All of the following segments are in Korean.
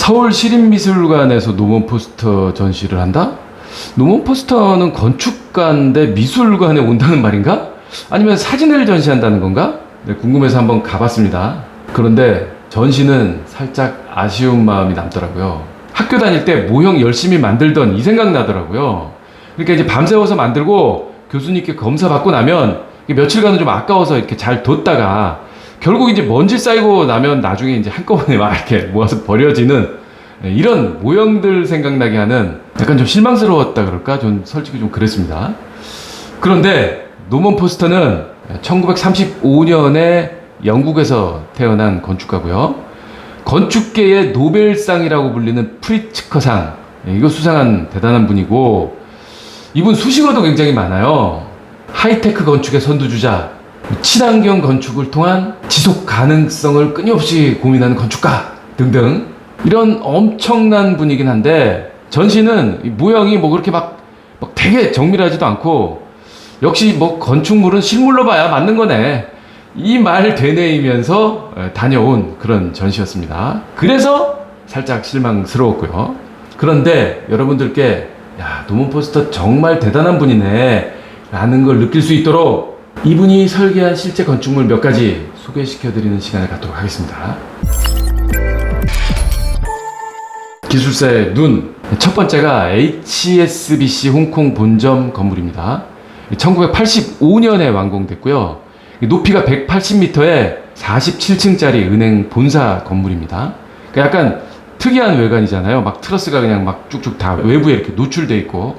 서울시립미술관에서 노먼 포스터 전시를 한다? 노먼 포스터는 건축가인데 미술관에 온다는 말인가? 아니면 사진을 전시한다는 건가? 네, 궁금해서 한번 가봤습니다. 그런데 전시는 살짝 아쉬운 마음이 남더라고요. 학교 다닐 때 모형 열심히 만들던 이 생각 나더라고요. 그러니까 이제 밤새워서 만들고 교수님께 검사 받고 나면 며칠간은 좀 아까워서 이렇게 잘 뒀다가 결국 이제 먼지 쌓이고 나면 나중에 이제 한꺼번에 막 이렇게 모아서 버려지는 이런 모형들 생각나게 하는 약간 좀 실망스러웠다 그럴까? 좀 솔직히 좀 그랬습니다. 그런데 노먼 포스터는 1935년에 영국에서 태어난 건축가고요. 건축계의 노벨상이라고 불리는 프리츠커상, 이거 수상한 대단한 분이고, 이분 수식어도 굉장히 많아요. 하이테크 건축의 선두주자, 친환경 건축을 통한 지속 가능성을 끊임없이 고민하는 건축가 등등, 이런 엄청난 분이긴 한데, 전시는 모형이 뭐 그렇게 막 되게 정밀하지도 않고, 역시 뭐 건축물은 실물로 봐야 맞는 거네, 이 말 되뇌이면서 다녀온 그런 전시였습니다. 그래서 살짝 실망스러웠고요. 그런데 여러분들께 야, 노먼 포스터 정말 대단한 분이네 라는 걸 느낄 수 있도록 이분이 설계한 실제 건축물 몇 가지 소개시켜드리는 시간을 갖도록 하겠습니다. 기술사의 눈. 첫 번째가 HSBC 홍콩 본점 건물입니다. 1985년에 완공됐고요. 높이가 180m에 47층짜리 은행 본사 건물입니다. 그러니까 약간 특이한 외관이잖아요. 막 트러스가 그냥 막 쭉쭉 다 외부에 이렇게 노출돼 있고,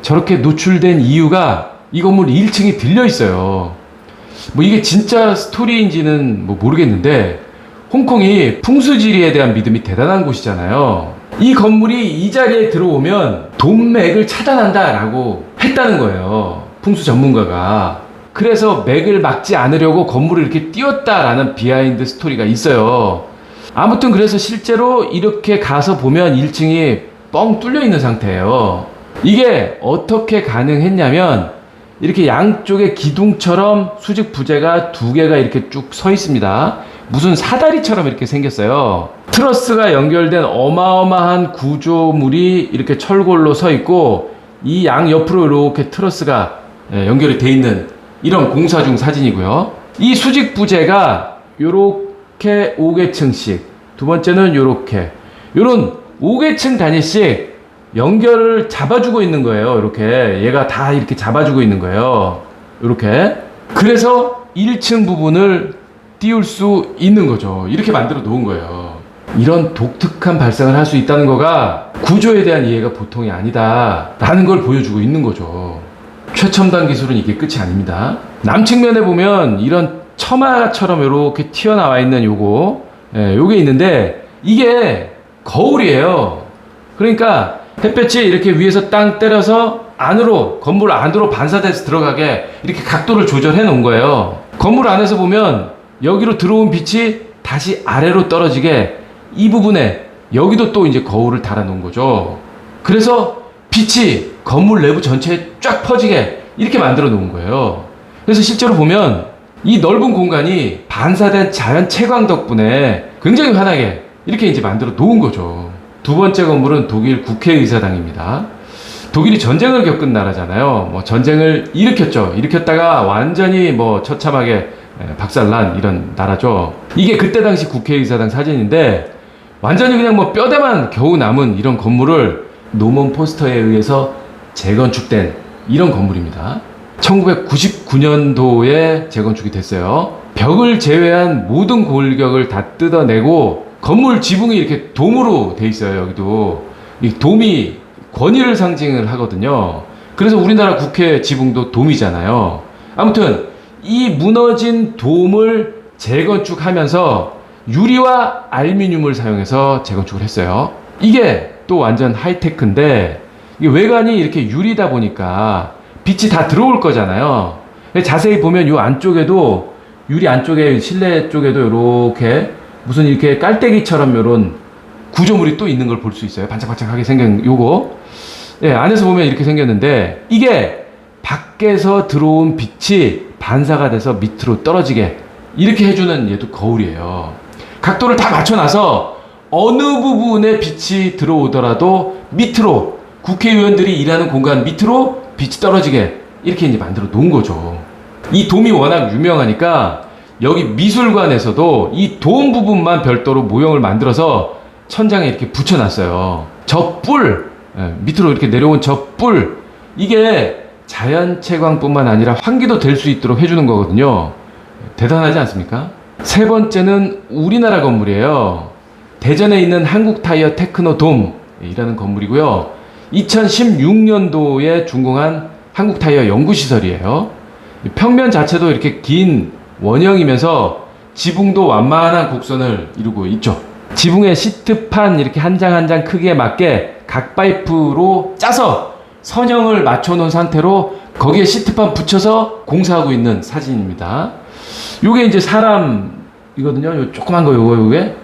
저렇게 노출된 이유가 이 건물 1층이 들려 있어요. 뭐 이게 진짜 스토리인지는 뭐 모르겠는데, 홍콩이 풍수지리에 대한 믿음이 대단한 곳이잖아요. 이 건물이 이 자리에 들어오면 돈맥을 차단한다라고 했다는 거예요, 풍수 전문가가. 그래서 맥을 막지 않으려고 건물을 이렇게 띄웠다라는 비하인드 스토리가 있어요. 아무튼 그래서 실제로 이렇게 가서 보면 1층이 뻥 뚫려 있는 상태예요. 이게 어떻게 가능했냐면, 이렇게 양쪽에 기둥처럼 수직 부재가 두 개가 이렇게 쭉 서 있습니다. 무슨 사다리처럼 이렇게 생겼어요. 트러스가 연결된 어마어마한 구조물이 이렇게 철골로 서 있고, 이 양 옆으로 이렇게 트러스가 연결이 돼 있는 이런 공사 중 사진이고요. 이 수직 부재가 요렇게 5개층씩, 두 번째는 요렇게, 요런 5개층 단위씩 연결을 잡아주고 있는 거예요. 이렇게 얘가 다 이렇게 잡아주고 있는 거예요. 이렇게. 그래서 1층 부분을 띄울 수 있는 거죠. 이렇게 만들어 놓은 거예요. 이런 독특한 발상을 할 수 있다는 거가 구조에 대한 이해가 보통이 아니다 라는 걸 보여주고 있는 거죠. 최첨단 기술은 이게 끝이 아닙니다. 남측면에 보면 이런 처마처럼 이렇게 튀어나와 있는 요게 있는데, 이게 거울이에요. 그러니까 햇볕이 이렇게 위에서 땅 때려서 안으로, 건물 안으로 반사돼서 들어가게 이렇게 각도를 조절해 놓은 거예요. 건물 안에서 보면 여기로 들어온 빛이 다시 아래로 떨어지게 이 부분에 여기도 또 이제 거울을 달아 놓은 거죠. 그래서 빛이 건물 내부 전체에 쫙 퍼지게 이렇게 만들어 놓은 거예요. 그래서 실제로 보면 이 넓은 공간이 반사된 자연 채광 덕분에 굉장히 환하게 이렇게 이제 만들어 놓은 거죠. 두 번째 건물은 독일 국회의사당입니다. 독일이 전쟁을 겪은 나라잖아요. 뭐 전쟁을 일으켰다가 완전히 뭐 처참하게 박살난 이런 나라죠. 이게 그때 당시 국회의사당 사진인데, 완전히 그냥 뭐 뼈대만 겨우 남은 이런 건물을 노먼 포스터에 의해서 재건축된 이런 건물입니다. 1999년도에 재건축이 됐어요. 벽을 제외한 모든 골격을 다 뜯어내고 건물 지붕이 이렇게 돔으로 돼 있어요. 여기도 이 돔이 권위를 상징을 하거든요. 그래서 우리나라 국회 지붕도 돔이잖아요. 아무튼 이 무너진 돔을 재건축하면서 유리와 알루미늄을 사용해서 재건축을 했어요. 이게 또 완전 하이테크인데, 이게 외관이 이렇게 유리다 보니까 빛이 다 들어올 거잖아요. 자세히 보면 이 안쪽에도, 유리 안쪽에, 실내 쪽에도 이렇게 무슨 이렇게 깔때기처럼 이런 구조물이 또 있는 걸 볼 수 있어요. 반짝반짝하게 생긴 요거. 예, 안에서 보면 이렇게 생겼는데, 이게 밖에서 들어온 빛이 반사가 돼서 밑으로 떨어지게 이렇게 해주는 얘도 거울이에요. 각도를 다 맞춰놔서 어느 부분에 빛이 들어오더라도 밑으로 국회의원들이 일하는 공간 밑으로 빛이 떨어지게 이렇게 이제 만들어 놓은 거죠. 이 돔이 워낙 유명하니까 여기 미술관에서도 이 돔 부분만 별도로 모형을 만들어서 천장에 이렇게 붙여놨어요. 저 뿔, 밑으로 이렇게 내려온 저 뿔, 이게 자연 채광뿐만 아니라 환기도 될 수 있도록 해주는 거거든요. 대단하지 않습니까? 세 번째는 우리나라 건물이에요. 대전에 있는 한국타이어 테크노돔이라는 건물이고요. 2016년도에 준공한 한국타이어 연구시설이에요. 평면 자체도 이렇게 긴 원형이면서 지붕도 완만한 곡선을 이루고 있죠. 지붕에 시트판 이렇게 한 장 한 장 크기에 맞게 각 파이프로 짜서 선형을 맞춰 놓은 상태로 거기에 시트판 붙여서 공사하고 있는 사진입니다. 요게 이제 사람이거든요. 요 조그만 거 요게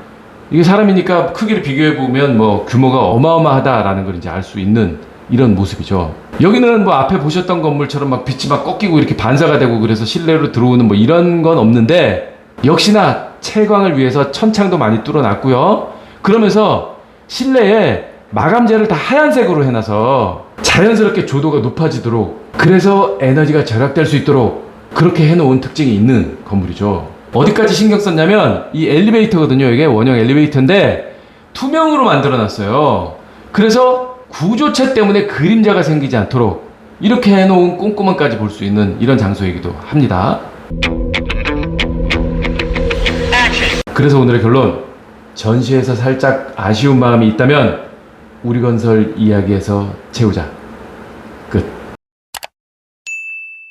이게 사람이니까 크기를 비교해 보면 뭐 규모가 어마어마하다라는 걸 이제 알 수 있는 이런 모습이죠. 여기는 뭐 앞에 보셨던 건물처럼 막 빛이 막 꺾이고 이렇게 반사가 되고 그래서 실내로 들어오는 뭐 이런 건 없는데 역시나 채광을 위해서 천창도 많이 뚫어놨고요. 그러면서 실내에 마감재를 다 하얀색으로 해놔서 자연스럽게 조도가 높아지도록, 그래서 에너지가 절약될 수 있도록 그렇게 해놓은 특징이 있는 건물이죠. 어디까지 신경 썼냐면 이 엘리베이터거든요. 이게 원형 엘리베이터인데 투명으로 만들어놨어요. 그래서 구조체 때문에 그림자가 생기지 않도록 이렇게 해놓은 꼼꼼함까지 볼 수 있는 이런 장소이기도 합니다. 그래서 오늘의 결론, 전시에서 살짝 아쉬운 마음이 있다면 우리건설 이야기에서 채우자.